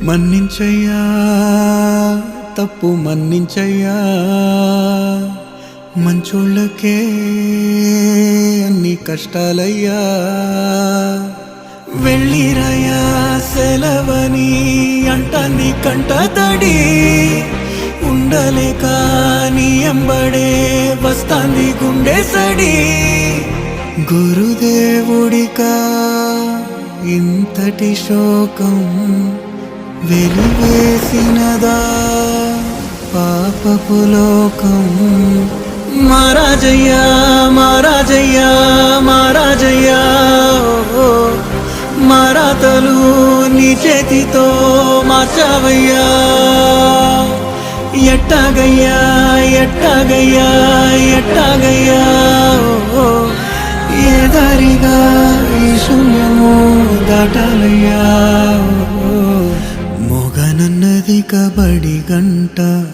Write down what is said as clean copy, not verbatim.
మన్నించయ్యా తప్పు మన్నించయ్యా మంచోళ్ళకే అన్ని కష్టాలయ్యా వెళ్ళిరయ్యా సెలవని అంటాన్ని కంట తడి ఉండలేక నీ ఎంబడే వస్తాంది గుండె సడి గురుదేవుడికా ఇంతటి శోకం వెలివేసినదా పాపపు లోకం మహారాజయ్యా మహారాజయ్యా మహారాజయ్యా మారాతలు నీ చేతితో మార్చావయ్యా ఎట్టాగయ్యా ఎట్టాగయ్యా ఎట్టాగయ్యా ఏ దారిగా ఈ శూన్యము దాటాలయ్యా మోగనన్నది కబడి గంట.